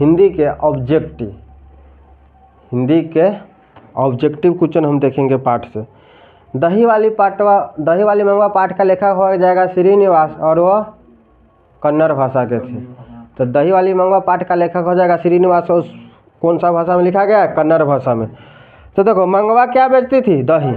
हिंदी के objective question हम देखेंगे पाठ से। दही वाली मंगवा पाठ का लेखक हो जाएगा श्रीनिवास और वो कन्नड़ भाषा के थे। तो दही वाली मंगवा पाठ का लेखक हो जाएगा श्रीनिवास और कौन सा भाषा में लिखा गया है? कन्नड़ भाषा में। तो देखो मंगवा क्या बेचती थी? दही।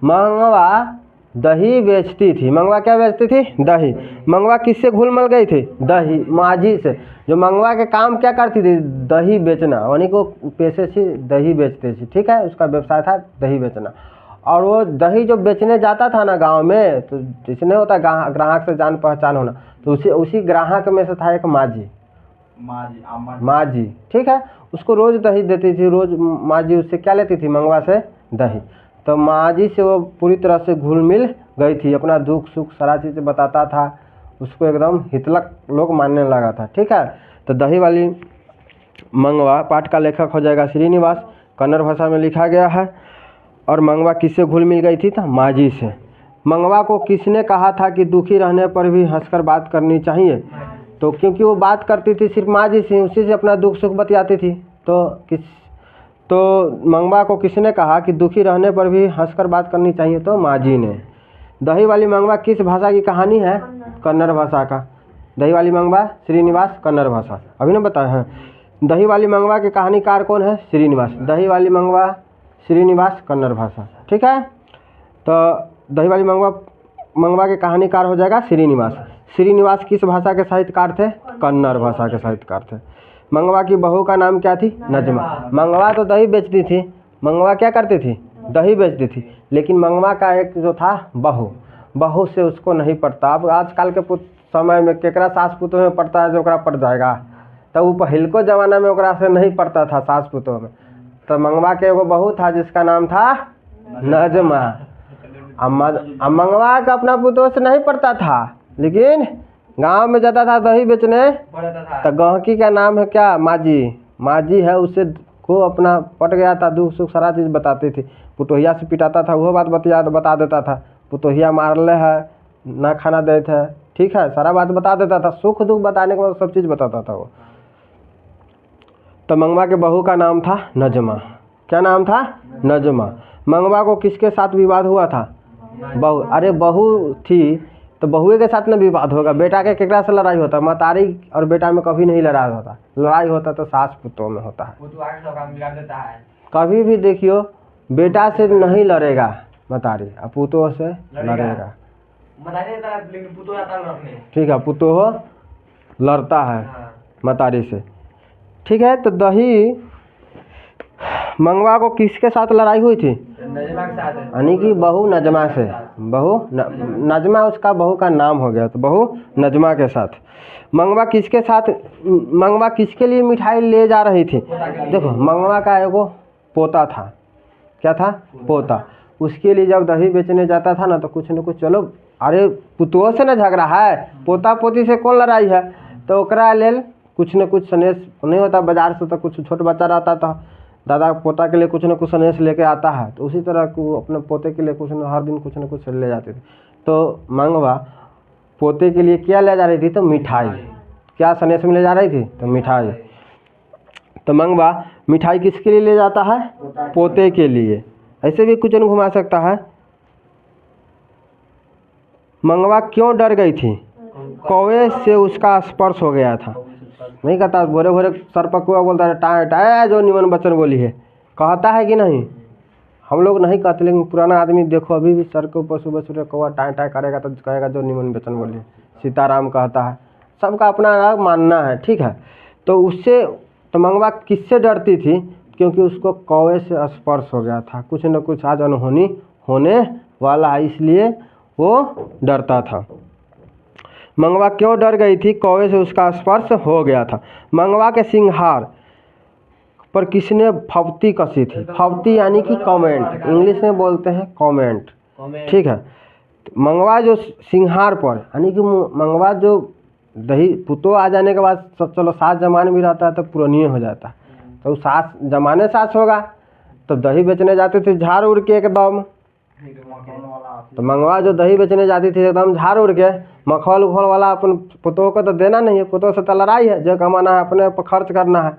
मंगवा दही बेचती थी। मंगवा क्या बेचती थी? दही। मंगवा किससे घुल मिल गई थी? दही माझी से। जो मंगवा के काम क्या करती थी? दही बेचना, यानी को पैसे से दही बेचती थी। ठीक है, उसका व्यवसाय था दही बेचना। और वो दही जो बेचने जाता था ना गांव में, तो जैसे नहीं होता ग्राहक से जान पहचान होना, तो उसी ग्राहक में से था एक माझी। ठीक है, उसको रोज दही देती थी। रोज माझी उससे क्या लेती थी? मंगवा से दही। तो माझी से वो पूरी तरह से घुल मिल गई थी, अपना दुख सुख सारा चीज़ बताता था, उसको एकदम हितलक लोग मानने लगा था। ठीक है, तो दही वाली मंगवा पाठ का लेखक हो जाएगा श्रीनिवास, कन्नड़ भाषा में लिखा गया है। और मंगवा किससे घुल मिल गई थी? तो माझी से। मंगवा को किसने कहा था कि दुखी रहने पर भी हंसकर बात करनी चाहिए? तो क्योंकि वो बात करती थी सिर्फ माझी से, उसी से अपना दुख सुख बतियाती थी। तो मंगवा को किसने कहा कि दुखी रहने पर भी हंसकर बात करनी चाहिए? तो माझी ने। दही वाली मंगवा किस भाषा की कहानी है? कन्नड़ भाषा का। दही वाली मंगवा श्रीनिवास, कन्नड़ भाषा। अभी ना बताया है। दही वाली मंगवा के कहानीकार कौन है? श्रीनिवास। दही वाली मंगवा श्रीनिवास, कन्नड़ भाषा। ठीक है, तो दही वाली मंगवा के कहानीकार हो जाएगा श्रीनिवास। श्रीनिवास किस भाषा के साहित्यकार थे? कन्नड़ भाषा के साहित्यकार थे। मंगवा की बहू का नाम क्या थी? नजमा। मंगवा तो दही बेचती थी। मंगवा क्या करती थी? दही बेचती थी। लेकिन मंगवा का एक जो था बहू से उसको नहीं पड़ता। अब आजकल के समय में केकरा सास पुतोह में पड़ता है जो ओकरा पड़ जाएगा, तो वो पहिलको जमाना में ओकरा से नहीं पड़ता था सास पुतोह में। तो मंगवा के एगो बहू था जिसका नाम था नजमा। मंगवा का अपना पुतोह से नहीं पड़ता था, लेकिन गांव में जाता था दही बेचने, तो गहकी का नाम है क्या? माझी है। उससे को अपना पट गया था, दुख सुख सारा चीज़ बताती थी। पुतोहिया से पिटाता था, वो बात बता देता था। पुतोहिया मारले है, ना खाना देते है, ठीक है, सारा बात बता देता था। सुख दुख बताने के बाद सब चीज़ बताता था वो। तो मंगवा के बहू का नाम था नजमा। क्या नाम था? नजमा। मंगवा को किसके साथ विवाद हुआ था? बहू। अरे बहू थी तो बहुए के साथ ना विवाद होगा। बेटा के केकरा से लड़ाई होता? मतारी और बेटा में कभी नहीं लड़ाई होता। लड़ाई होता तो सास पुतोह में होता है। कभी भी देखियो, बेटा से नहीं लड़ेगा मतारी, अब पुतोह से लड़ेगा। ठीक है, पुतोह लड़ता है मतारी से। ठीक है, तो दही मंगवा को किसके साथ लड़ाई हुई थी? यानी कि बहू नजमा से। नजमा उसका बहू का नाम हो गया, तो बहू नजमा के साथ। मंगवा किसके लिए मिठाई ले जा रही थी? देखो, मंगवा का एगो पोता था। क्या था? पोता। उसके लिए जब दही बेचने जाता था ना, तो कुछ न कुछ, चलो अरे पुतोह से न झगड़ा है, पोता पोती से कौन लड़ाई है, तो ओकरा लेल कुछ न कुछ सनेश नहीं होता बाजार से, तो कुछ छोट बच्चा रहता था, दादा पोता के लिए कुछ न कुछ सनेश लेके आता है, तो उसी तरह को अपने पोते के लिए हर दिन कुछ न कुछ ले जाते थे। तो मंगवा पोते के लिए क्या ले जा रही थी? तो मिठाई। क्या सनेश में ले जा रही थी? तो मिठाई। तो मंगवा मिठाई किसके लिए ले जाता है? पोते के लिए। ऐसे भी कुछ न घुमा सकता है। मंगवा क्यों डर गई थी? कौवे से उसका स्पर्श हो गया था। नहीं कहता भोरे भोरे सर पकुआ बोलता है टाय टाय, जो निमन बच्चन बोली है, कहता है कि नहीं? हम लोग नहीं कहते, लेकिन पुराना आदमी देखो अभी भी सर के ऊपर सुबह सुबह कौवा टाय टाय करेगा तो कहेगा जो निमन बच्चन बोली है। सीताराम कहता है, सबका अपना अलग मानना है। ठीक है, तो उससे तो मंगवा किससे डरती थी? क्योंकि उसको कौवे से स्पर्श हो गया था, कुछ न कुछ आज अनहोनी होने वाला है, इसलिए वो डरता था। मंगवा क्यों डर गई थी? कौवे से उसका स्पर्श हो गया था। मंगवा के सिंहार पर किसने फब्ती कसी थी? फब्ती यानी कि कमेंट, इंग्लिश में बोलते हैं कमेंट। ठीक है, मंगवा जो सिंहार पर, यानी कि मंगवा जो दही पुतोह आ जाने के बाद चलो सास जमाने भी रहता है तो पुरानिये हो जाता है, तो सास जमाने सास होगा, तो दही बेचने जाते थे झाड़ उड़ के एकदम, तो मंगवा जो दही बेचने जाती थी एकदम झाड़ उड़ के, मखौल उखौल वाला अपन पुतोह को तो देना नहीं है, पुतोह से तो लड़ाई है, जो कमाना है अपने पर खर्च करना है।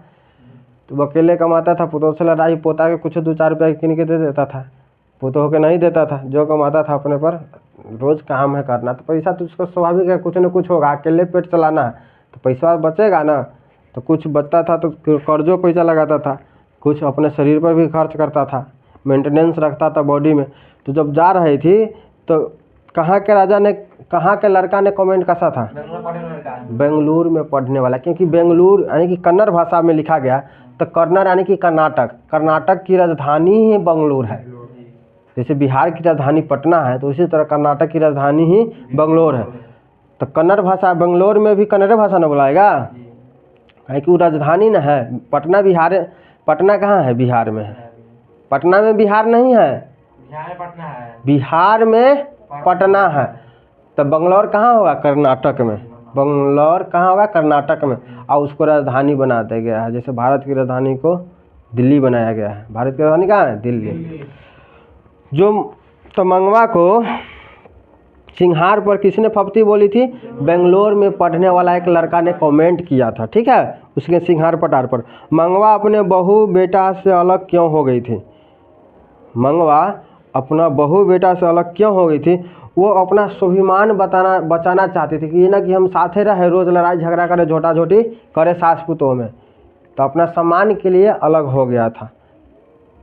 तो वो अकेले कमाता था, पुतोह से लड़ाई, पोता के कुछ 2-4 रुपया किन के दे देता था, पुतोह के नहीं देता था। जो कमाता था अपने पर रोज काम है करना, तो पैसा तो उसको स्वाभाविक है कुछ न कुछ होगा, अकेले पेट चलाना है तो पैसा बचेगा ना। तो कुछ बचता था तो कर्जों पैसा लगाता था, कुछ अपने शरीर पर भी खर्च करता था, मेंटेनेंस रखता था बॉडी में। तो जब जा रही थी तो कहाँ के राजा ने, कहाँ के लड़का ने कमेंट कसा था, बेंगलुरु में पढ़ने वाला, क्योंकि बेंगलुरु यानी कि कन्नड़ भाषा में लिखा गया। तो कन्नड़ यानी कि कर्नाटक, कर्नाटक की राजधानी ही बेंगलुरु है। जैसे बिहार की राजधानी पटना है तो उसी तरह कर्नाटक की राजधानी ही बेंगलुरु है। तो कन्नड़ भाषा बेंगलुरु में भी कन्नड़ भाषा न बुलाएगा, है कि वो राजधानी न है। पटना बिहार, पटना कहाँ है, बिहार में है। पटना में बिहार नहीं है, बिहार में पटना है। तो बंगलौर कहाँ होगा, कर्नाटक में। बंगलौर कहाँ होगा, कर्नाटक में। और उसको राजधानी बना दिया गया है, जैसे भारत की राजधानी को दिल्ली बनाया गया है। भारत की राजधानी कहाँ है, दिल्ली। जो तो मंगवा को सिंहार पर किसने फप्ती बोली थी, बेंगलोर में पढ़ने वाला एक लड़का ने कमेंट किया था, ठीक है, उसके सिंहार पटार पर। मंगवा अपने बहू बेटा से अलग क्यों हो गई थी, मंगवा अपना बहू बेटा से अलग क्यों हो गई थी। वो अपना स्वाभिमान बचाना चाहती थी कि ये ना कि हम साथे रहे, रोज़ लड़ाई झगड़ा करे, झोटा झोटी करे सास पुतोह में। तो अपना सम्मान के लिए अलग हो गया था।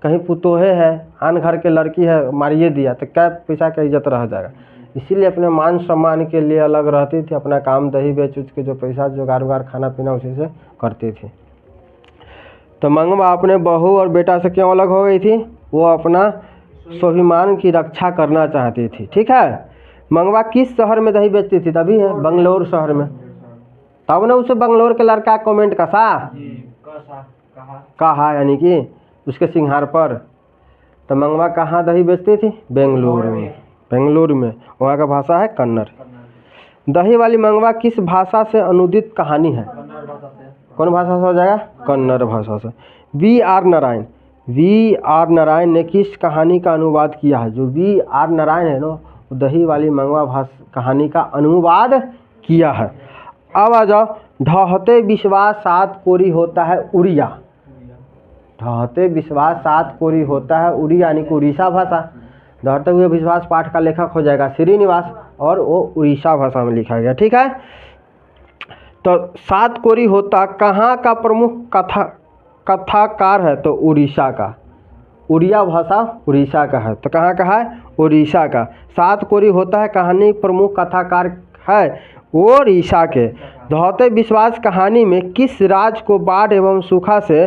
कहीं पुतोहे है, आन घर के लड़की है, मारिए दिया तो क्या पैसा का इज्जत रह जाएगा। इसीलिए अपने मान सम्मान के लिए अलग रहती थी। अपना काम दही बेच उच के जो पैसा जुगाड़ उगाड़ खाना पीना उसी से करती थी। तो मंगवा अपने बहू और बेटा से क्यों अलग हो गई थी, वो अपना स्वाभिमान की रक्षा करना चाहती थी, ठीक है। मंगवा किस शहर में दही बेचती थी, तभी है बंगलोर शहर में। तब ने उसे बंगलोर के लड़का कमेंट कहा यानी कि उसके सिंहार पर। तो मंगवा कहाँ दही बेचती थी, बेंगलुरु में। बेंगलुरु में, वहाँ का भाषा है कन्नड़। दही वाली मंगवा किस भाषा से अनुदित कहानी है, कौन भाषा से हो जाएगा, कन्नड़ भाषा से। V.R. नारायण, V.R. नारायण ने किस कहानी का अनुवाद किया है। जो V.R. नारायण है ना, दही वाली मंगवा भाषा कहानी का अनुवाद किया है। अब आ जाओ, ढहते विश्वास सात कोरी होता है उड़िया। ढहते विश्वास सात कोरी होता है उड़िया यानी कि उड़ीसा भाषा। ढहते हुए विश्वास पाठ का लेखक हो जाएगा श्रीनिवास, और वो उड़ीसा भाषा में लिखा गया, ठीक है। तो सात कोरी होता कहाँ का प्रमुख कथाकार है, तो उड़ीसा का। उड़िया भाषा उड़ीसा का है, तो कहाँ का है, उड़ीसा का। सात कोरी होता है कहानी प्रमुख कथाकार है वो उड़ीसा के। ढहते विश्वास कहानी में किस राज्य को बाढ़ एवं सूखा से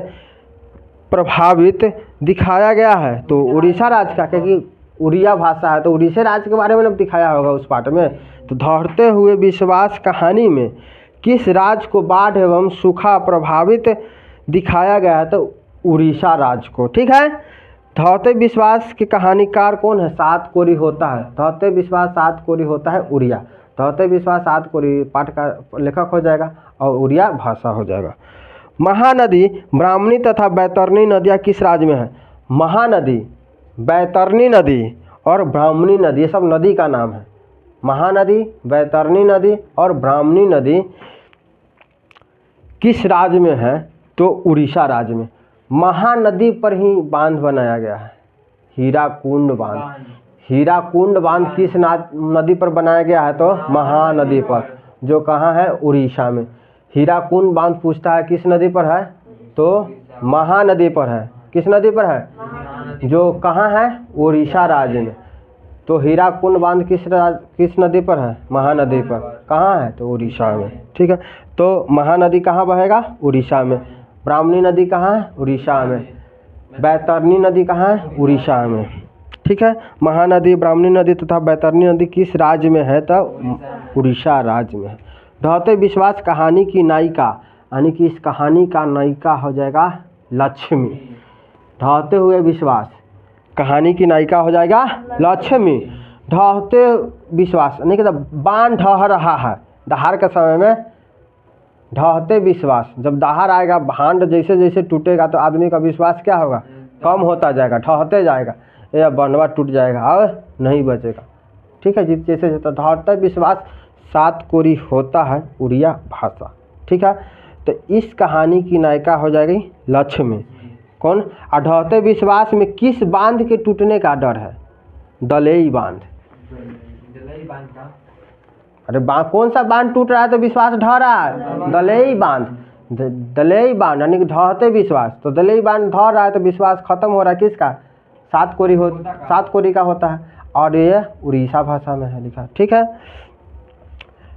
प्रभावित दिखाया गया है, तो उड़ीसा राज्य का, क्योंकि उड़िया भाषा है तो उड़ीसा राज्य के बारे में दिखाया होगा उस पाठ में। तो ढहते हुए विश्वास कहानी में किस राज्य को बाढ़ एवं सूखा प्रभावित दिखाया गया है, तो उड़ीसा राज्य को, ठीक है। ढहते विश्वास के कहानीकार कौन है, सात कोरी होता है। ढहते विश्वास सात कोरी होता है उड़िया। ढहते विश्वास सात कोरी पाठ का लेखक हो जाएगा और उड़िया भाषा हो जाएगा। महानदी, ब्राह्मणी तथा बैतरणी नदियाँ किस राज्य में है। महानदी, बैतरणी नदी और ब्राह्मणी नदी, ये सब नदी का नाम है। महानदी, बैतरणी नदी और ब्राह्मणी नदी किस राज्य में है, तो उड़ीसा राज्य में। महानदी पर ही बांध बनाया गया है, हीराकुंड बांध। हीराकुंड बांध किस नदी पर बनाया गया है, तो महानदी पर, जो कहाँ है, उड़ीसा में। हीराकुंड बांध पूछता है किस नदी पर है, तो महानदी पर है। किस नदी पर है, जो कहाँ है, उड़ीसा राज्य में। तो हीराकुंड बांध किस नदी पर है, महानदी पर। कहाँ है, तो उड़ीसा में, ठीक है। तो महानदी कहाँ बहेगा, उड़ीसा में। ब्राह्मणी नदी कहाँ है, उड़ीसा में। बैतरणी नदी कहाँ है, उड़ीसा में, ठीक है। महानदी, ब्राह्मणी नदी तथा बैतरणी नदी किस राज्य में है, तो उड़ीसा राज्य में है। ढहते विश्वास कहानी की नायिका यानी कि इस कहानी का नायिका हो जाएगा लक्ष्मी। ढहते हुए विश्वास कहानी की नायिका हो जाएगा लक्ष्मी। ढहते विश्वास यानी कि बांध ढह रहा है, दहाड़ के समय में ढहते विश्वास, जब दहाड़ आएगा, भांड जैसे जैसे टूटेगा तो आदमी का विश्वास क्या होगा, कम होता जाएगा, ढहते जाएगा। या बांधवा टूट जाएगा और नहीं बचेगा। ठीक है, जैसे धौते विश्वास सात कोरी होता है उड़िया भाषा। ठीक है, तो इस कहानी की नायिका हो जाएगी लक्ष्मी। कौन? ढहते विश्वास में किस बांध के टूटने का डर है? दलेई बांध। अरे कौन सा बांध टूट रहा है तो विश्वास ढह रहा है? दलेई बांध। दलेई बांध यानी कि ढहते विश्वास, तो दलेई बांध ढह रहा है तो विश्वास खत्म हो रहा है। किसका? सात कोरी का होता है, और ये उड़ीसा भाषा में है लिखा। ठीक है,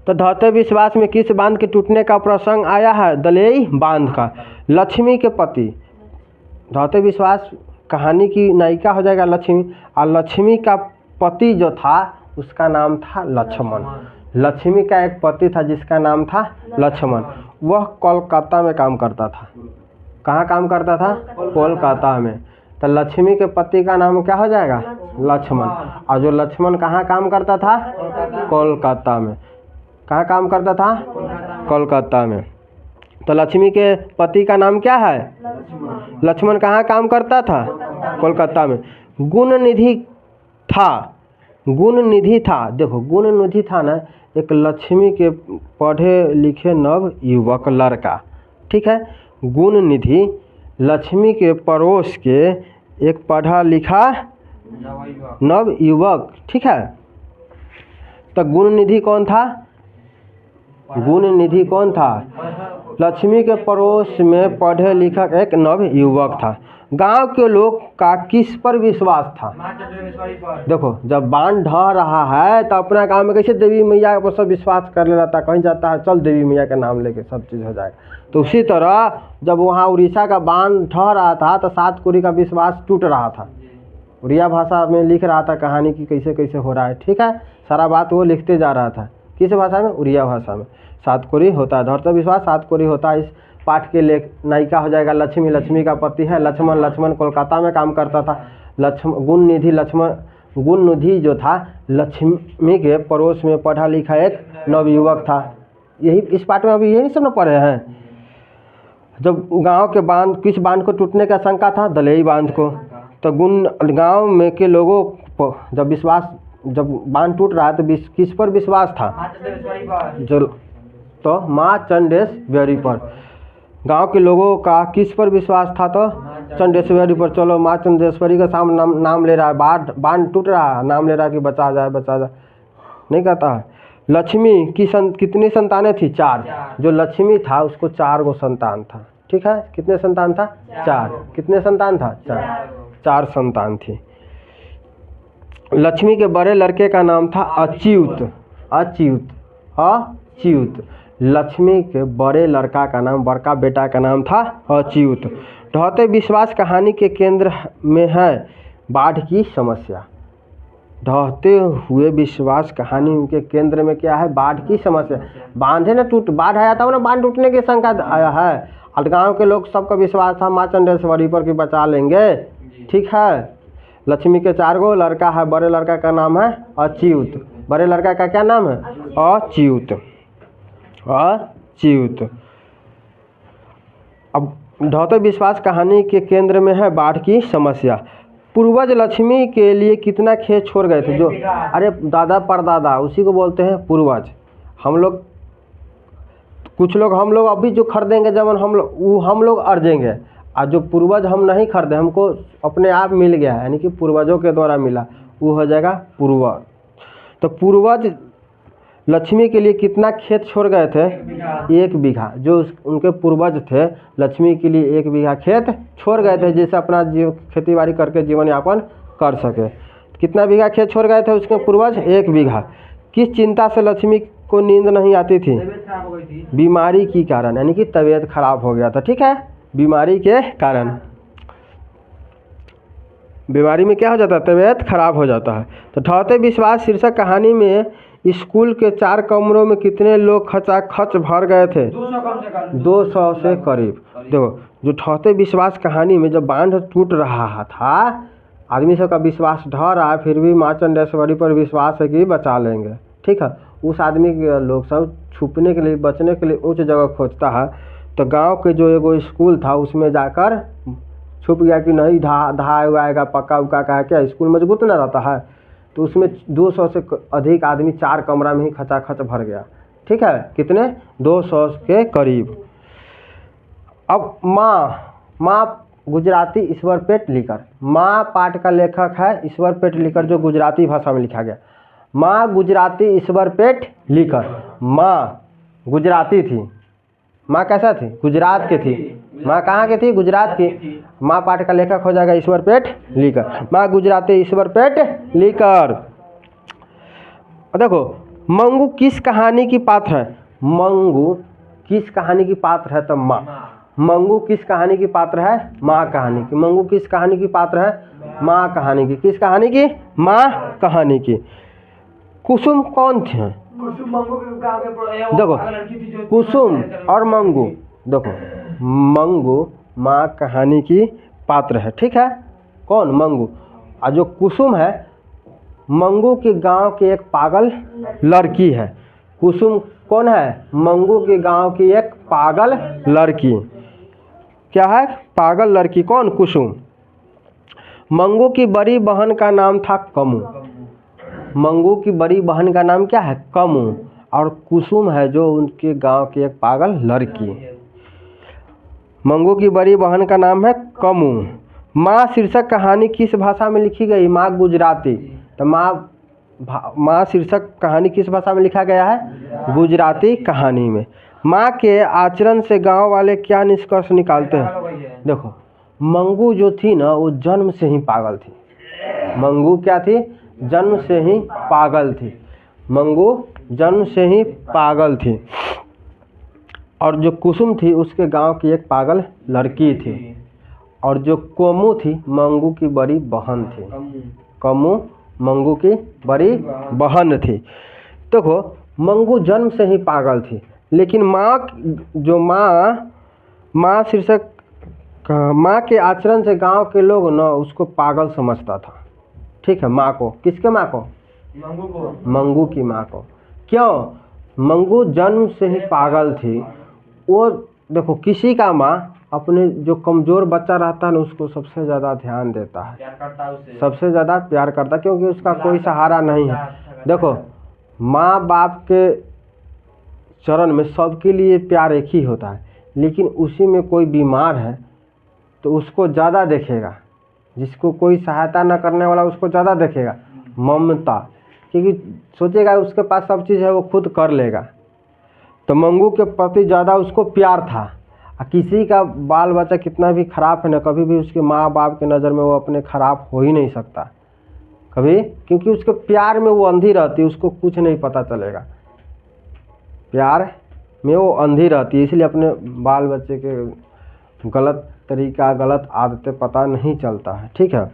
तो ढहते विश्वास में किस बांध के टूटने का प्रसंग आया है? दलेई बांध का। लक्ष्मी के पति, ढहते विश्वास कहानी की नायिका हो जाएगा लक्ष्मी, और लक्ष्मी का पति जो था उसका नाम था लक्ष्मण। लक्ष्मी का एक पति था जिसका नाम था लक्ष्मण। वह कोलकाता में काम करता था। कहाँ काम करता था? कोलकाता में। तो लक्ष्मी के पति का नाम क्या हो जाएगा? लक्ष्मण। और जो लक्ष्मण कहाँ काम करता था? कोलकाता में। कहाँ काम करता था? कोलकाता में। तो लक्ष्मी के पति का नाम क्या है? लक्ष्मण कहाँ काम करता था? कोलकाता में। गुण निधि था, गुण निधि था। देखो गुण निधि था ना, एक लक्ष्मी के पढ़े लिखे नव युवक लड़का। ठीक है, गुण निधि लक्ष्मी के पड़ोस के एक पढ़ा लिखा नव युवक। ठीक है, तो गुण निधि कौन था? गुण निधि कौन था? लक्ष्मी के पड़ोस में पढ़े लिखा एक नव युवक था। गांव के लोग का किस पर विश्वास था? देखो जब बांध ढह रहा है तो अपना गांव में कैसे देवी मैया पर सब विश्वास कर ले रहा था, कहीं जाता है चल देवी मैया का नाम लेके सब चीज़ हो जाएगा। तो उसी तरह जब वहाँ उड़ीसा का बांध ढह रहा था तो सात कोरी का विश्वास टूट रहा था। उड़िया भाषा में लिख रहा था कहानी की कैसे कैसे हो रहा है। ठीक है, सारा बात वो लिखते जा रहा था। किस भाषा में? उड़िया भाषा में। सात कोरी होता है, ढहते विश्वास सात कोरी होता है। इस पाठ के लेख नायिका हो जाएगा लक्ष्मी। लक्ष्मी का पति है लक्ष्मण। लक्ष्मण कोलकाता में काम करता था। गुण निधि जो था लक्ष्मी के पड़ोस में पढ़ा लिखा एक नवयुवक था। यही इस पाठ में अभी यही सब न पढ़े हैं। जब गांव के बांध, किस बांध को टूटने का शंका था? दलेई बांध को। तो गांव में के लोगों को जब बांध टूट रहा है तो किस पर विश्वास था? जो तो माँ चंडेश्वरी पर। गांव के लोगों का किस पर विश्वास था? तो चंडेश्वरी पर। चलो माँ चंडेश्वरी का सामने नाम ले रहा है, बांध टूट रहा है, नाम ले रहा है कि बचा जाए बचा जाए, नहीं कहता है। लक्ष्मी की कितनी संतानें थी? 4। जो लक्ष्मी था उसको 4 गो संतान था। ठीक है, कितने संतान था? 4। कितने संतान था? 4 संतान थी। लक्ष्मी के बड़े लड़के का नाम था अच्युत। लक्ष्मी के बड़े लड़का का नाम, बड़का बेटा का नाम था अच्युत। ढहते विश्वास कहानी के केंद्र में है बाढ़ की समस्या। ढहते हुए विश्वास कहानी के केंद्र में क्या है? बाढ़ की समस्या। बांध है ना बाढ़ आया था ना, बांध टूटने की शंका आया है। और गाँव के लोग सबका विश्वास था माँ चंडेश्वरी पर कि बचा लेंगे। ठीक है, लक्ष्मी के 4 गो लड़का है, बड़े लड़का का नाम है अच्युत। बड़े लड़का का क्या नाम है? अच्युत। अब ढहते विश्वास कहानी के केंद्र में है बाढ़ की समस्या। पूर्वज लक्ष्मी के लिए कितना खेत छोड़ गए थे? जो अरे दादा परदादा उसी को बोलते हैं पूर्वज। हम लोग अभी जो खरीदेंगे जब हम लोग अर्जेंगे, और जो पूर्वज हम नहीं खरीदे हमको अपने आप मिल गया है, यानी कि पूर्वजों के द्वारा मिला, वो हो जाएगा पूर्वज। तो पूर्वज लक्ष्मी के लिए कितना खेत छोड़ गए थे? 1 बीघा। जो उनके पूर्वज थे लक्ष्मी के लिए 1 बीघा खेत छोड़ गए थे, जिससे अपना खेती बाड़ी करके जीवन यापन कर सके। कितना बीघा खेत छोड़ गए थे उसके पूर्वज? 1 बीघा। किस चिंता से लक्ष्मी को नींद नहीं आती थी? बीमारी के कारण, यानी कि तबीयत खराब हो गया था। ठीक है, बीमारी के कारण। बीमारी में क्या हो जाता है? तबीयत खराब हो जाता है। तो ढहते विश्वास शीर्षक कहानी में स्कूल के 4 कमरों में कितने लोग खचाखच भर गए थे? 200 से करीब। देखो जो ढहते विश्वास कहानी में जब बांध टूट रहा था, आदमी सबका विश्वास ढह रहा है, फिर भी माँ चंडेश्वरी पर विश्वास है कि बचा लेंगे। ठीक है, उस आदमी के लोग सब छुपने के लिए, बचने के लिए ऊंच जगह खोजता है। तो गांव के जो एगो स्कूल था उसमें जाकर छुप गया कि नहीं ढहा आएगा पक्का उक्का का है क्या, स्कूल मजबूत ना रहता है, तो उसमें 200 से अधिक आदमी 4 कमरा में ही खचाखच भर गया। ठीक है, कितने 200 के करीब। अब माँ गुजराती ईश्वर पेटलीकर, माँ पाठ का लेखक है ईश्वर पेटलीकर, जो गुजराती भाषा में लिखा गया। माँ गुजराती ईश्वर पेटलीकर, माँ गुजराती थी। माँ कैसा थी? गुजरात की थी। माँ कहाँ की थी? गुजरात की। माँ पाठ का लेखक हो जाएगा ईश्वर पेटलीकर। माँ गुजराती ईश्वर पेटलीकर। देखो मंगू किस कहानी की पात्र है? मंगू किस कहानी की पात्र है? तो माँ। मंगू किस कहानी की पात्र है? माँ कहानी की। मंगू किस कहानी की पात्र है? माँ कहानी की। किस कहानी की? माँ कहानी की। कुसुम कौन थे? देखो कुसुम और मंगू, देखो मंगू माँ कहानी की पात्र है। ठीक है, कौन? मंगू। और जो कुसुम है, मंगू के गांव की एक पागल लड़की है। कुसुम कौन है? मंगू के गांव की एक पागल लड़की। क्या है? पागल लड़की। कौन? कुसुम। मंगू की बड़ी बहन का नाम था कमू। मंगू की बड़ी बहन का नाम क्या है? कमू। और कुसुम है जो उनके गांव की एक पागल लड़की। मंगू की बड़ी बहन का नाम है कमू। माँ शीर्षक कहानी किस भाषा में लिखी गई? माँ गुजराती। तो माँ शीर्षक कहानी किस भाषा में लिखा गया है? गुजराती कहानी में। माँ के आचरण से गांव वाले क्या निष्कर्ष निकालते हैं? देखो मंगू जो थी ना, वो जन्म से ही पागल थी। मंगू क्या थी? जन्म से ही पागल थी। मंगू जन्म से ही पागल थी। और जो कुसुम थी उसके गांव की एक पागल लड़की थी। और जो कोमू थी मंगू की बड़ी बहन थी। कमू मंगू की बड़ी बहन थी। देखो मंगू जन्म से ही पागल थी, लेकिन माँ शीर्षक माँ के आचरण से गांव के लोग ना उसको पागल समझता था। ठीक है, माँ को। किसके माँ को? मंगू को। मंगू की माँ को। क्यों? मंगू जन्म से ही पागल थी। वो देखो किसी का माँ अपने जो कमज़ोर बच्चा रहता है ना उसको सबसे ज़्यादा ध्यान देता है, प्यार करता है उससे, सबसे ज़्यादा प्यार करता है, क्योंकि उसका कोई सहारा नहीं है। देखो माँ बाप के चरण में सबके लिए प्यार एक ही होता है, लेकिन उसी में कोई बीमार है तो उसको ज़्यादा देखेगा। जिसको कोई सहायता न करने वाला उसको ज़्यादा देखेगा। ममता, क्योंकि सोचेगा उसके पास सब चीज़ है, वो खुद कर लेगा। तो मंगू के प्रति ज़्यादा उसको प्यार था। किसी का बाल बच्चा कितना भी खराब है ना, कभी भी उसके माँ बाप के नज़र में वो अपने खराब हो ही नहीं सकता कभी, क्योंकि उसके प्यार में वो अंधी रहती है, उसको कुछ नहीं पता चलेगा। प्यार में वो अंधी रहती है, इसलिए अपने बाल बच्चे के गलत तरीका गलत आदतें पता नहीं चलता है। ठीक है,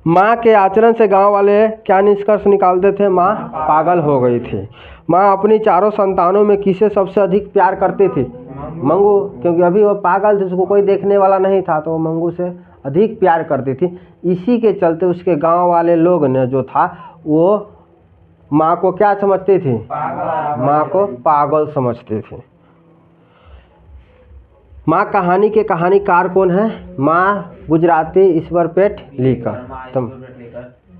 माँ के आचरण से गांव वाले क्या निष्कर्ष निकालते थे? माँ पागल हो गई थी। माँ अपनी चारों संतानों में किसे सबसे अधिक प्यार करती थी? मंगू, क्योंकि अभी वो पागल थी, उसको कोई देखने वाला नहीं था, तो वो मंगू से अधिक प्यार करती थी। इसी के चलते उसके गांव वाले लोग ने जो था वो माँ को क्या समझती थी? माँ को पागल समझती थी। माँ कहानी के कहानीकार कौन है? माँ गुजराती ईश्वर पेटलीकर।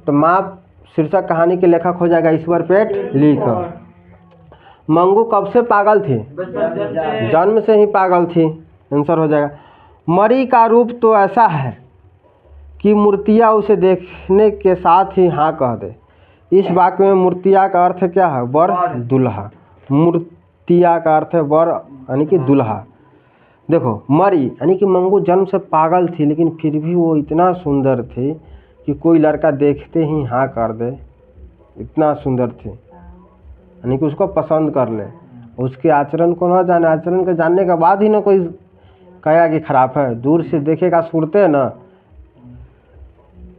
तो माँ शीर्षक कहानी के लेखक हो जाएगा ईश्वर पेटलीकर। मंगू कब से पागल थी? जन्म से ही पागल थी, आंसर हो जाएगा। मरी का रूप तो ऐसा है कि मूर्तियाँ उसे देखने के साथ ही हाँ कह दे। इस वाक्य में मूर्तिया का अर्थ क्या है? वर दुल्हा। मूर्तिया का अर्थ है वर यानी कि दुल्हा। देखो मरी यानी कि मंगू जन्म से पागल थी, लेकिन फिर भी वो इतना सुंदर थी कि कोई लड़का देखते ही हाँ कर दे, इतना सुंदर थी, यानी कि उसको पसंद कर ले। उसके आचरण को ना जाने, आचरण के जानने के बाद ही ना कोई कहेगा कि खराब है, दूर से देखेगा सुनते हैं ना।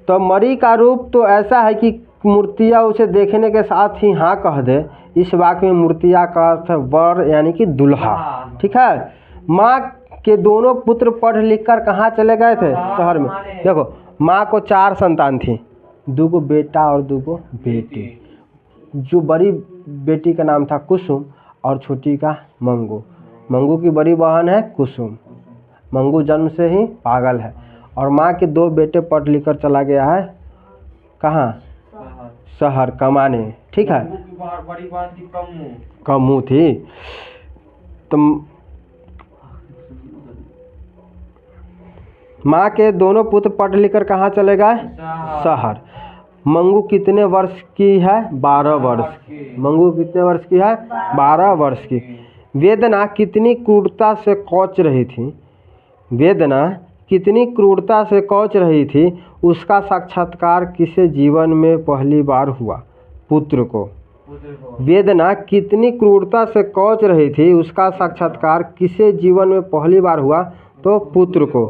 तो मरी का रूप तो ऐसा है कि मूर्तियाँ उसे देखने के साथ ही हाँ कह दे। इस वाक्य में मूर्तिया का अर्थ है वर यानी कि दुल्हा। ठीक है, माँ के दोनों पुत्र पढ़ लिख कर कहाँ चले गए थे? शहर में। देखो माँ को 4 संतान थी, 2 बेटा और 2 बेटी। जो बड़ी बेटी का नाम था कुसुम और छोटी का मंगू। मंगू की बड़ी बहन है कुसुम मंगू जन्म से ही पागल है। और माँ के 2 बेटे पढ़ लिख कर चला गया है कहाँ? शहर कमाने। ठीक है, बड़ी बात थी कमू थी। तो माँ के दोनों पुत्र पढ़ लिख कर कहाँ चले गए? शहर। मंगू कितने वर्ष की है? 12 वर्ष की। मंगू कितने वर्ष की है? 12 वर्ष की। वेदना कितनी क्रूरता से कोच रही थी? वेदना कितनी क्रूरता से कोच रही थी, उसका साक्षात्कार किसे जीवन में पहली बार हुआ? पुत्र को। वेदना कितनी क्रूरता से कोच रही थी, उसका साक्षात्कार किसे जीवन में पहली बार हुआ? तो पुत्र को।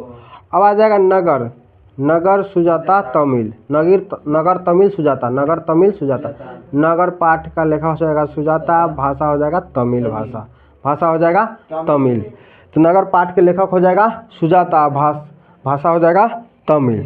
अब आ जाएगा नगर। नगर सुजाता तमिल, नगर तमिल सुजाता, नगर तमिल सुजाता। नगर पाठ का लेखा हो जाएगा सुजाता, भाषा हो जाएगा तमिल भाषा, भाषा हो जाएगा तमिल। तो नगर पाठ के लेखक हो जाएगा सुजाता, भाषा हो जाएगा तमिल।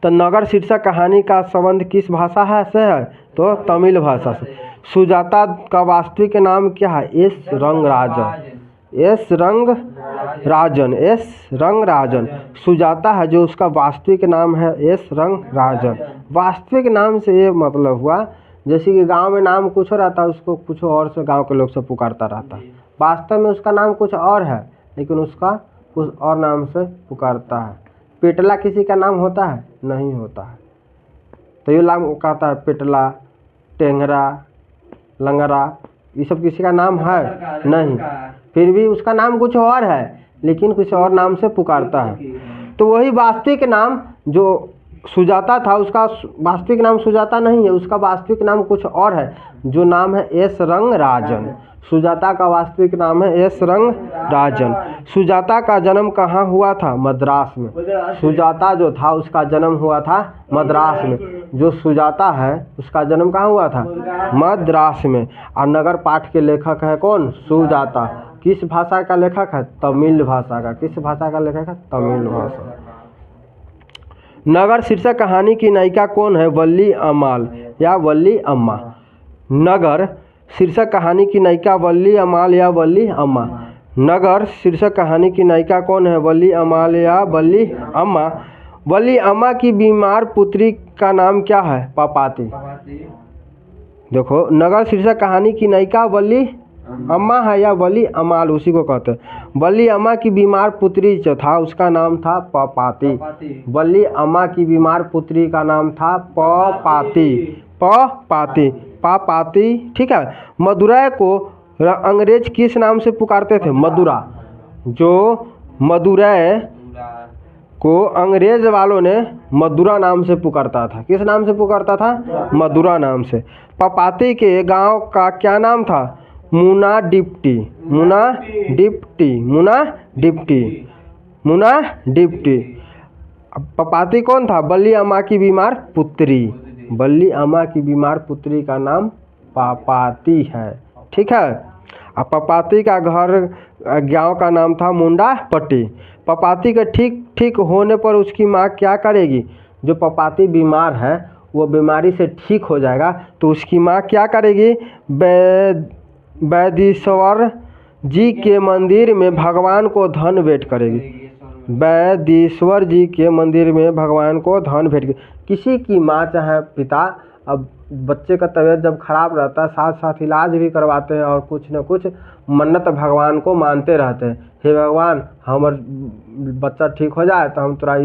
तो नगर शीर्षक कहानी का संबंध किस भाषा से है? तो तमिल भाषा से। सुजाता का वास्तविक नाम क्या है? S Rangarajan, S Rangarajan, S Rangarajan. Sujata है जो उसका वास्तविक नाम है एस रंगराजन। वास्तविक नाम से ये मतलब हुआ जैसे कि गांव में नाम कुछ और रहता है, उसको कुछ और से गांव के लोग से पुकारता रहता है। वास्तव में उसका नाम कुछ और है लेकिन उसका कुछ और नाम से पुकारता है। पेटला किसी का नाम होता है? नहीं होता है। तो ये नाम कहता है पेटला, टेंगरा, लंगरा, ये सब किसी का नाम है? नहीं। फिर भी उसका नाम कुछ और है लेकिन कुछ और नाम से पुकारता है। तो वही वास्तविक नाम जो सुजाता था, उसका वास्तविक नाम सुजाता नहीं है, उसका वास्तविक नाम कुछ और है जो नाम है एस रंगराजन। सुजाता का वास्तविक नाम है एस रंगराजन। सुजाता का जन्म कहाँ हुआ था? मद्रास में। सुजाता जो था उसका जन्म हुआ था मद्रास में। जो सुजाता है उसका जन्म कहाँ हुआ था? मद्रास में। और नगर पाठ के लेखक है कौन? सुजाता। किस भाषा का लेखक है? तमिल भाषा का। किस भाषा का लेखक है? तमिल भाषा। नगर शीर्षक कहानी की नायिका कौन है? वल्ली अमाल या वल्ली अम्मा। नगर शीर्षक कहानी की नायिका वल्ली अमाल या वल्ली अम्मा। नगर शीर्षक कहानी की नायिका कौन है? वल्ली अमाल या वल्ली अम्मा। वल्ली अम्मा की बीमार पुत्री का नाम क्या है? पापाती। देखो, नगर शीर्षक कहानी की नायिका वल्ली अम्मा है या वल्ली अमाल, उसी को कहते हैं। वल्ली अम्मा की बीमार पुत्री जो था उसका नाम था पापाती। वल्ली अम्मा की बीमार पुत्री का नाम था पापाती, पापाती, पापाती। ठीक है। मदुरै को अंग्रेज किस नाम से पुकारते थे? मदुरा। जो मदुरै को अंग्रेज वालों ने मदुरा नाम से पुकारता था। किस नाम से पुकारता था? मदुरा नाम से। पापाती के गांव का क्या नाम था? मुना डिप्टी, मुना डिप्टी, मुना डिप्टी, मुना डिप्टी। पापाती कौन था? वल्ली अम्मा की बीमार पुत्री। वल्ली अम्मा की बीमार पुत्री का नाम पापाती है। ठीक है। अब पापाती का घर गांव का नाम था मुंडा पट्टी। पापाती के ठीक होने पर उसकी माँ क्या करेगी? जो पापाती बीमार है वो बीमारी से ठीक हो जाएगा तो उसकी माँ क्या करेगी? वैदेश्वर जी के मंदिर में भगवान को धन भेंट करेगी। वैदेश्वर जी के मंदिर में भगवान को धन भेंट। किसी की माँ चाहे पिता, अब बच्चे का तबीयत जब खराब रहता है साथ साथ इलाज भी करवाते हैं और कुछ न कुछ मन्नत भगवान को मानते रहते हैं। हे भगवान, हमार बच्चा ठीक हो जाए तो हम तोरा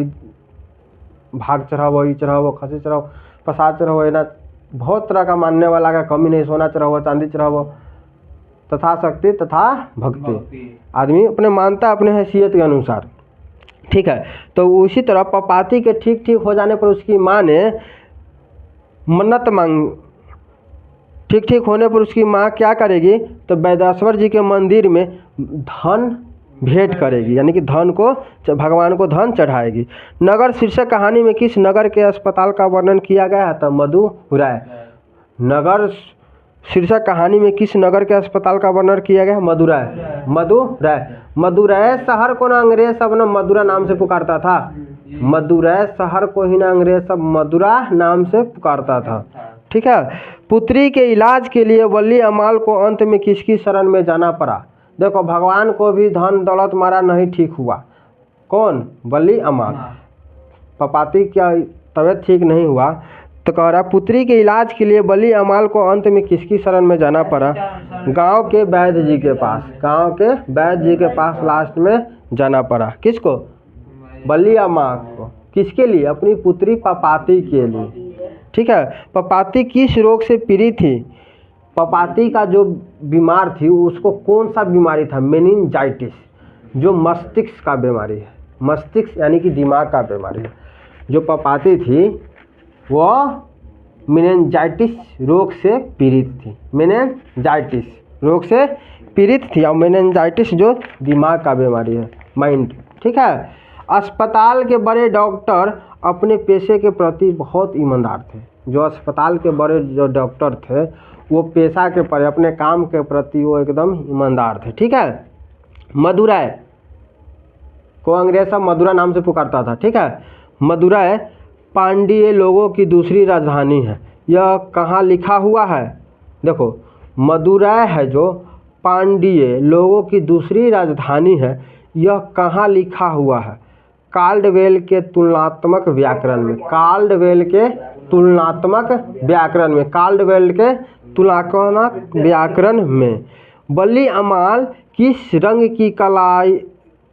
भाग चढ़ावो, ई चढ़ावो, खसी चढ़ावो, प्रसाद चढ़ावो। ना बहुत तरह का मानने वाला का कमी नहीं, सोना चढ़ावो, चांदी चढ़ावो, तथा शक्ति तथा भक्ति। आदमी अपने मानता है अपने हैसियत के अनुसार। ठीक है। तो उसी तरह पापाती के ठीक हो जाने पर उसकी माँ ने मन्नत मांग। ठीक होने पर उसकी माँ क्या करेगी? तो वैदेश्वर जी के मंदिर में धन भेंट करेगी, यानी कि धन को, भगवान को धन चढ़ाएगी। नगर शीर्षक कहानी में किस नगर के अस्पताल का वर्णन किया गया है? तो मदुरै। नगर शीर्षक कहानी में किस नगर के अस्पताल का वर्णन किया गया है? मदुरै। मदुरै। मदुरै शहर को ना अंग्रेज सब ना मदुरा नाम से पुकारता था। मदुरै शहर को ही ना अंग्रेज सब मदुरा नाम से पुकारता था। ठीक है। पुत्री के इलाज के लिए वल्ली अमाल को अंत में किसकी शरण में जाना पड़ा? देखो भगवान को भी धन दौलत मारा नहीं ठीक हुआ, कौन? बली अमाल। पपाती क्या तबीयत ठीक नहीं हुआ तो कह रहा पुत्री के इलाज के लिए बली अमाल को अंत में किसकी शरण में जाना पड़ा? गांव के वैद्य जी के पास, गांव के वैद्य जी के पास लास्ट में जाना पड़ा। किसको? बली अमाल को। किसके लिए? अपनी पुत्री पपाती के लिए। ठीक है। पपाती किस रोग से पीड़ित थी? पपाती का जो बीमार थी उसको कौन सा बीमारी था? मेनिंजाइटिस, जो मस्तिष्क का बीमारी है। मस्तिष्क यानी कि दिमाग का बीमारी है। जो पपाती थी वो मेनिंजाइटिस रोग से पीड़ित थी। मेनिंजाइटिस रोग से पीड़ित थी और मेनिंजाइटिस जो दिमाग का बीमारी है, माइंड। ठीक है। अस्पताल के बड़े डॉक्टर अपने पेशे के प्रति बहुत ईमानदार थे। जो अस्पताल के बड़े जो डॉक्टर थे वो पेशा के प्रति, अपने काम के प्रति वो एकदम ईमानदार थे। ठीक है। मदुरै को अंग्रेज सब मदुरा नाम से पुकारता था। ठीक है। मदुरै पांड्य लोगों की दूसरी राजधानी है। यह कहाँ लिखा हुआ है? देखो मदुरै है जो पांड्य लोगों की दूसरी राजधानी है, यह कहाँ लिखा हुआ है? काल्डवेल के तुलनात्मक व्याकरण में। काल्डवेल के तुलनात्मक व्याकरण में। काल्डवेल के तुलनात्मक व्याकरण में। बली अमाल किस रंग की कलाई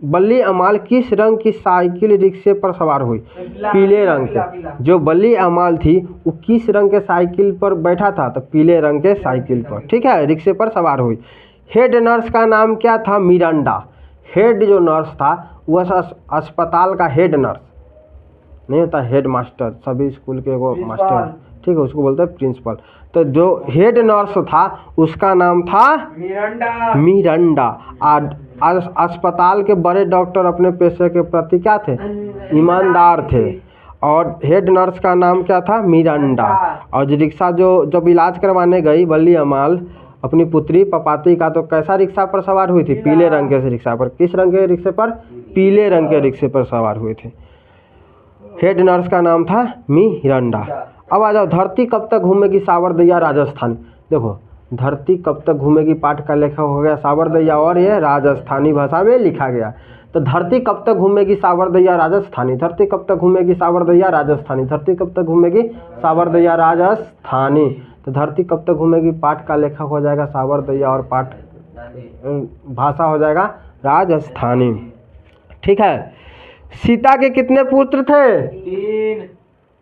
बली अमाल किस रंग की साइकिल रिक्शे पर सवार हुई? पीले रंग के। जो बली अमाल थी वो किस रंग के साइकिल पर बैठा था? तो पीले रंग के साइकिल पर। ठीक है। रिक्शे पर सवार हुई। हेड नर्स का नाम क्या था? मिरांडा। हेड जो नर्स था वह अस्पताल का हेड नर्स नहीं होता, हेड मास्टर, सभी स्कूल के वो मास्टर, ठीक है, उसको बोलते हैं प्रिंसिपल। तो जो हेड नर्स था उसका नाम था मिरांडा। अस्पताल के बड़े डॉक्टर अपने पेशे के प्रति क्या थे? ईमानदार थे। और हेड नर्स का नाम क्या था? मिरांडा। और जो रिक्शा जो जब इलाज करवाने गई बली अमाल अपनी पुत्री पपाती का, तो कैसा रिक्शा पर सवार हुई थी? पीले रंग के रिक्शा पर। किस रंग के रिक्शे पर? पीले रंग के रिक्शे पर सवार हुए थे। हेड नर्स का नाम था मिरांडा। अब आ जाओ, धरती कब तक घूमेगी सावरदैया राजस्थानी। देखो धरती कब तक घूमेगी पाठ का लेखक हो गया सावरदैया और ये राजस्थानी भाषा में लिखा गया। तो धरती कब तक घूमेगी सावरदैया राजस्थानी। धरती कब तक घूमेगी सावरदैया राजस्थानी। धरती कब तक घूमेगी सावरदैया राजस्थानी। तो धरती कब तक घूमेगी पाठ का लेखक हो जाएगा सावरदैया और पाठ भाषा हो जाएगा राजस्थानी। ठीक है। सीता के कितने पुत्र थे? 3।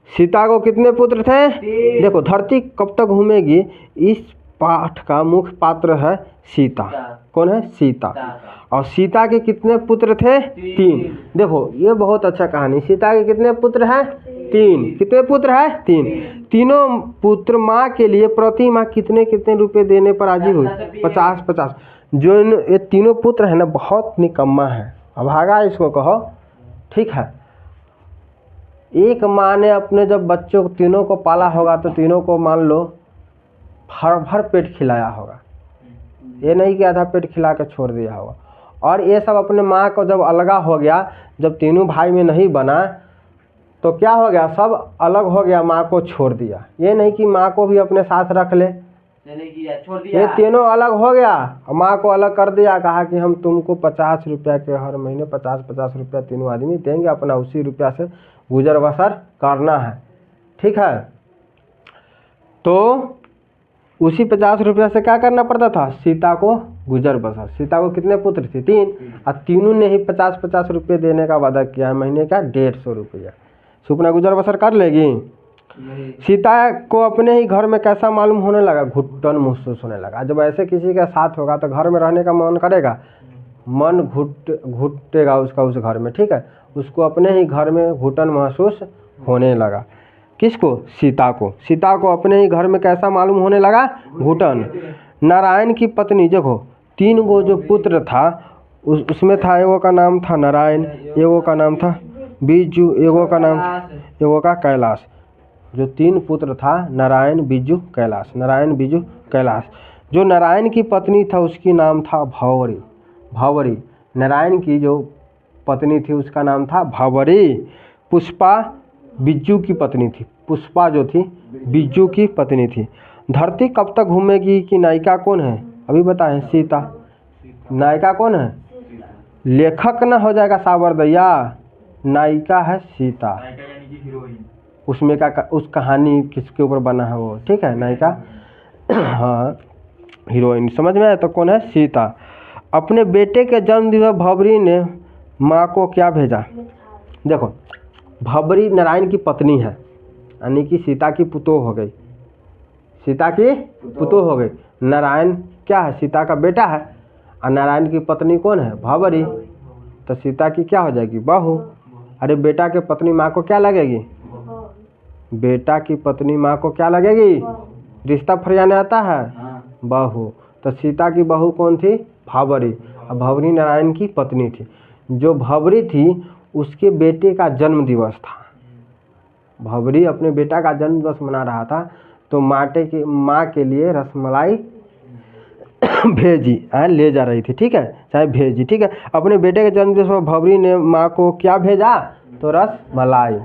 सीता को कितने पुत्र थे? 3। देखो धरती कब तक घूमेगी इस पाठ का मुख्य पात्र है सीता। कौन है? सीता। और सीता के कितने पुत्र थे? 3। देखो ये बहुत अच्छा कहानी। सीता के कितने पुत्र हैं? 3। कितने पुत्र हैं? 3। तीनों पुत्र माँ के लिए प्रति माह कितने कितने रुपए देने पर राजी हुई? 50-50। जो ये तीनों पुत्र है ना बहुत निकम्मा है, अभागा इसको कहो। ठीक है। एक माँ ने अपने जब बच्चों को तीनों को पाला होगा तो तीनों को मान लो भर भर पेट खिलाया होगा। ये नहीं कि आधा पेट खिला के छोड़ दिया होगा। और ये सब अपने माँ को जब अलगा हो गया, जब तीनों भाई में नहीं बना तो क्या हो गया? सब अलग हो गया, माँ को छोड़ दिया। ये नहीं कि माँ को भी अपने साथ रख ले, छोड़ दिया। ये तीनों अलग हो गया, माँ को अलग कर दिया। कहा कि हम तुमको 50 रुपया के हर महीने 50-50 रुपया तीनों आदमी देंगे, अपना उसी रुपया से गुजर बसर करना है। ठीक है। तो उसी 50 रुपया से क्या करना पड़ता था? सीता को गुजर बसर। सीता को कितने पुत्र थे? 3। और तीनों ने ही 50-50 रुपये देने का वादा किया है, महीने का 150 रुपया। सुपना गुजर बसर कर लेगी। सीता को अपने ही घर में कैसा मालूम होने लगा? घुटन महसूस होने लगा। जब ऐसे किसी के साथ होगा तो घर में रहने का मन करेगा, मन घुटेगा उसका उस घर में। ठीक है। उसको अपने ही घर में घुटन महसूस होने लगा। किसको? सीता को। सीता को अपने ही घर में कैसा मालूम होने लगा? घुटन। नारायण की पत्नी, देखो 3 गो जो पुत्र था उसमें था, एगो का नाम था नारायण, एगो का नाम था बिज्जू, एगो का नाम एगो का कैलाश। जो 3 पुत्र था नारायण बिज्जू कैलाश। नारायण बिज्जू कैलाश। जो नारायण की पत्नी था उसकी नाम था भंवरी। भंवरी नारायण की जो पत्नी थी उसका नाम था भंवरी। पुष्पा बिज्जू की पत्नी थी। पुष्पा जो थी बिज्जू की पत्नी थी। धरती कब तक घूमेगी की नायिका कौन है? अभी बताएं। सीता। नायिका कौन है? लेखक न हो जाएगा सावर दैया, नायिका है सीता। यानी कि हीरोइन। उसमें का उस कहानी किसके ऊपर बना है वो, ठीक है, नायिका। हाँ, हीरोइन समझ में आया। तो कौन है? सीता। अपने बेटे के जन्मदिवस भबरी ने माँ को क्या भेजा? देखो, भबरी नारायण की पत्नी है, यानी कि सीता की पुतोह हो गई। सीता की पुतोह हो गई। नारायण क्या है? सीता का बेटा है। और नारायण की पत्नी कौन है? भबरी। तो सीता की क्या हो जाएगी? बहू। अरे बेटा के पत्नी माँ को क्या लगेगी? बेटा की पत्नी माँ को क्या लगेगी? रिश्ता फरियाने आता है, बहू। तो सीता की बहू कौन थी? भबरी। और भबरी नारायण की पत्नी थी। जो भबरी थी उसके बेटे का जन्म दिवस था। भबरी अपने बेटा का जन्म दिवस मना रहा था, तो माँ के लिए रसमलाई भेजी, ले जा रही थी, ठीक है, चाहे भेजी, ठीक है। अपने बेटे के जन्म दिवस पर भबरी ने माँ को क्या भेजा? तो रसमलाई।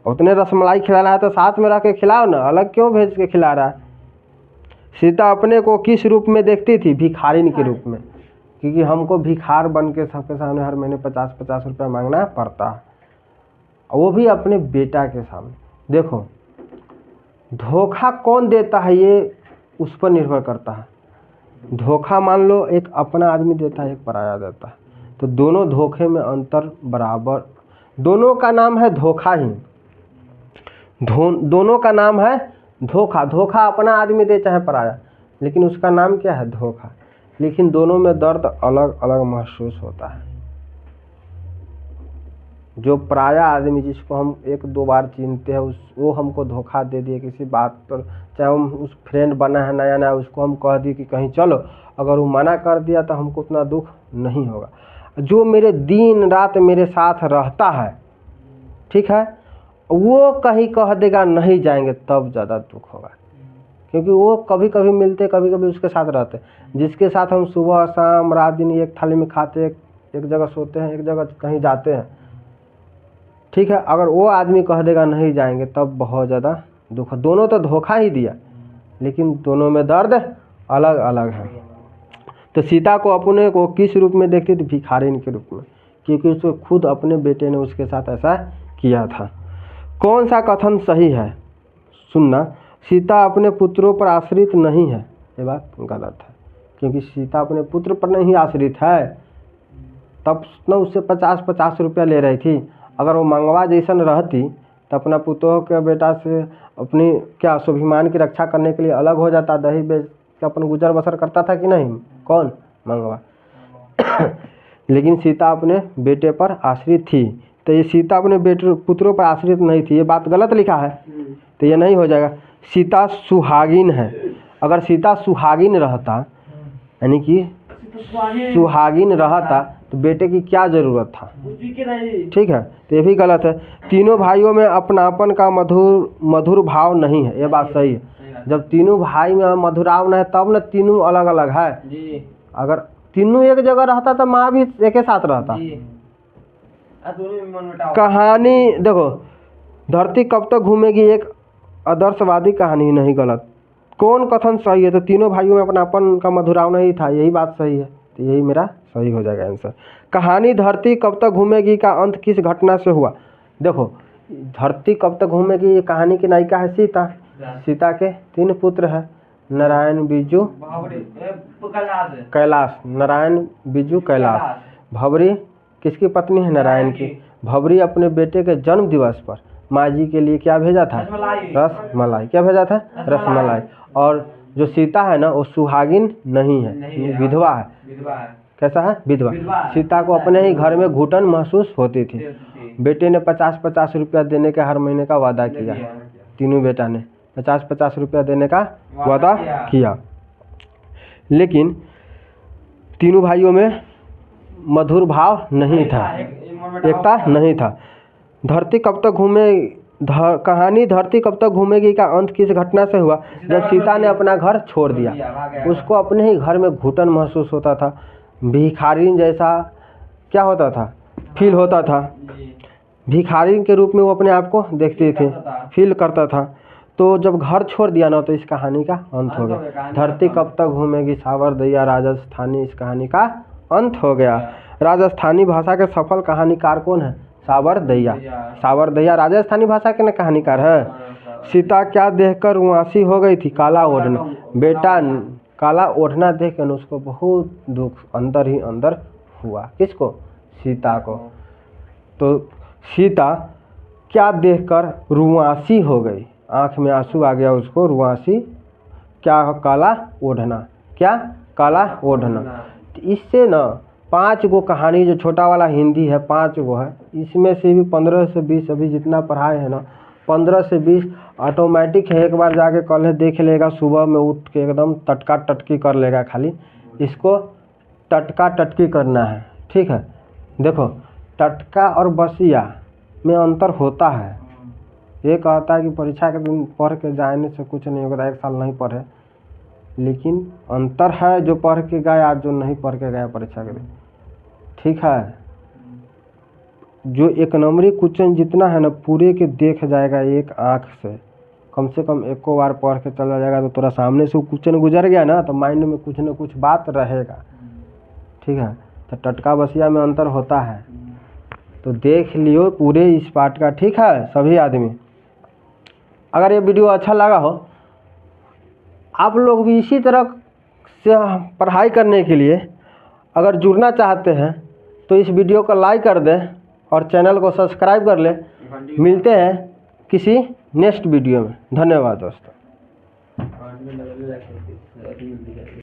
उतने रसमलाई खिलाना है तो साथ में रख के खिलाओ ना, अलग क्यों भेज के खिला रहा है? सीता अपने को किस रूप में देखती थी? भिखारिन के रूप में, क्योंकि हमको भिखार बन के सबके सामने हर महीने 50-50 रुपया मांगना पड़ता है, वो भी अपने बेटा के सामने। देखो, धोखा कौन देता है ये उस पर निर्भर करता है। धोखा मान लो एक अपना आदमी देता है, एक पराया देता है, तो दोनों धोखे में अंतर बराबर, दोनों का नाम है धोखा ही। दोनों का नाम है धोखा। धोखा अपना आदमी दे चाहे पराया, लेकिन उसका नाम क्या है? धोखा। लेकिन दोनों में दर्द अलग अलग महसूस होता है। जो पराया आदमी जिसको हम 1-2 बार चिनते हैं, वो हमको धोखा दे दिए किसी बात पर, चाहे हम उस फ्रेंड बना है नया नया, उसको हम कह दिए कि कहीं चलो, अगर वो मना कर दिया तो हमको उतना दुख नहीं होगा। जो मेरे दिन रात मेरे साथ रहता है, ठीक है, वो कहीं कह देगा नहीं जाएंगे, तब ज़्यादा दुख होगा, क्योंकि वो कभी कभी मिलते, कभी कभी उसके साथ रहते। जिसके साथ हम सुबह शाम रात दिन एक थाली में खाते, एक जगह सोते हैं, एक जगह कहीं जाते हैं, ठीक है, अगर वो आदमी कह देगा नहीं जाएंगे, तब बहुत ज़्यादा दुख। दोनों तो धोखा ही दिया, लेकिन दोनों में दर्द अलग अलग है। तो सीता को अपने को किस रूप में देखती थी? भिखारिन के रूप में, क्योंकि उसको खुद अपने बेटे ने उसके साथ ऐसा किया था। कौन सा कथन सही है? सुनना, सीता अपने पुत्रों पर आश्रित नहीं है, ये बात गलत है, क्योंकि सीता अपने पुत्र पर नहीं आश्रित है, तब न उससे 50-50 रुपया ले रही थी। अगर वो मंगवा जैसन रहती तो अपना पुतोह के बेटा से अपनी क्या स्वाभिमान की रक्षा करने के लिए अलग हो जाता, दही बेच के अपन गुजर बसर करता था कि नहीं? कौन? मंगवा। लेकिन सीता अपने बेटे पर आश्रित थी, तो ये सीता अपने बेटे पुत्रों पर आश्रित नहीं थी, ये बात गलत लिखा है, तो ये नहीं हो जाएगा। सीता सुहागिन है। अगर सीता सुहागिन रहता, यानी कि सुहागिन रहता, तो बेटे की क्या ज़रूरत था? ठीक है, तो ये भी गलत है। तीनों भाइयों में अपनापन का मधुर भाव नहीं है, ये बात सही है। जब तीनों भाई में मधुराव नहीं है, तब न तीनों अलग अलग है। अगर तीनों एक जगह रहता तो माँ भी एक ही साथ रहता। कहानी देखो, धरती कब तक घूमेगी एक आदर्शवादी कहानी नहीं, गलत। कौन कथन सही है? तो तीनों भाइयों में अपनापन का मधुराव नहीं था, यही बात सही है, तो यही मेरा सही हो जाएगा आंसर। कहानी धरती कब तक घूमेगी का अंत किस घटना से हुआ? देखो, धरती कब तक घूमेगी, ये कहानी की नायिका है सीता। सीता के 3 पुत्र हैं, नारायण, बिजू, कैलाश। नारायण, बिजू, कैलाश। भबरी किसकी पत्नी है? नारायण की। भबरी अपने बेटे के जन्म दिवस पर माँ जी के लिए क्या भेजा था? रसमलाई। क्या भेजा था? रसमलाई। और जो सीता है ना, वो सुहागिन नहीं है, विधवा है। कैसा है? विधवा। सीता को अपने ही घर में घुटन महसूस होती थी। बेटे ने 50-50 रुपया देने का हर महीने का वादा किया, तीनों बेटा ने 50-50 रुपया देने का वादा किया, लेकिन तीनों भाइयों में मधुर भाव नहीं था, एकता नहीं था। धरती कब तक कहानी धरती कब तक घूमेगी का अंत किस घटना से हुआ? जब सीता ने अपना घर छोड़ दिया, उसको अपने ही घर में घुटन महसूस होता था, भिखारिन जैसा क्या होता था? फील होता था। भिखारिन के रूप में वो अपने आप को देखती थी, फील करता था। तो जब घर छोड़ दिया ना, तो इस कहानी का अंत हो गया। धरती कब तक घूमेगी सावर दैया राजस्थानी, इस कहानी का अंत हो गया। राजस्थानी भाषा के सफल कहानीकार कौन है? सावरदैया। सावरदैया राजस्थानी भाषा के न कहानीकार है। सीता क्या देखकर उआसी हो गई थी? काला ओढ़ना। बेटा काला ओढ़ना देख कर उसको बहुत दुख अंदर ही अंदर हुआ। किसको? सीता को। तो सीता क्या देखकर रुआसी हो गई, आंख में आंसू आ गया उसको, रुआसी। क्या? काला ओढ़ना। क्या? काला ओढ़ना। तो इससे ना 5 गो कहानी, जो छोटा वाला हिंदी है 5 गो है, इसमें से भी 15 से 20 अभी जितना पढ़ाए हैं ना, 15 से 20 ऑटोमेटिक है। एक बार जाके कल देख लेगा, सुबह में उठ के एकदम टटका टटकी कर लेगा। खाली इसको टटका टटकी करना है, ठीक है। देखो, टटका और बसिया में अंतर होता है। ये कहता है कि परीक्षा के दिन पढ़ के जाने से कुछ नहीं होगा, 1 साल नहीं पढ़े, लेकिन अंतर है जो पढ़ के गया आज जो नहीं पढ़ के गया परीक्षा के दिन, ठीक है। जो 1 नंबरी क्वेश्चन जितना है ना, पूरे के देख जाएगा एक आँख से, कम 1 बार पढ़ के चला जाएगा तो थोड़ा सामने से वो क्वेश्चन गुजर गया ना, तो माइंड में कुछ न कुछ बात रहेगा, ठीक है। तो टटका बसिया में अंतर होता है, तो देख लियो पूरे इस पार्ट का, ठीक है सभी आदमी। अगर ये वीडियो अच्छा लगा हो, आप लोग भी इसी तरह से पढ़ाई करने के लिए अगर जुड़ना चाहते हैं तो इस वीडियो को लाइक कर दें और चैनल को सब्सक्राइब कर लें। मिलते हैं किसी नेक्स्ट वीडियो में। धन्यवाद दोस्तों।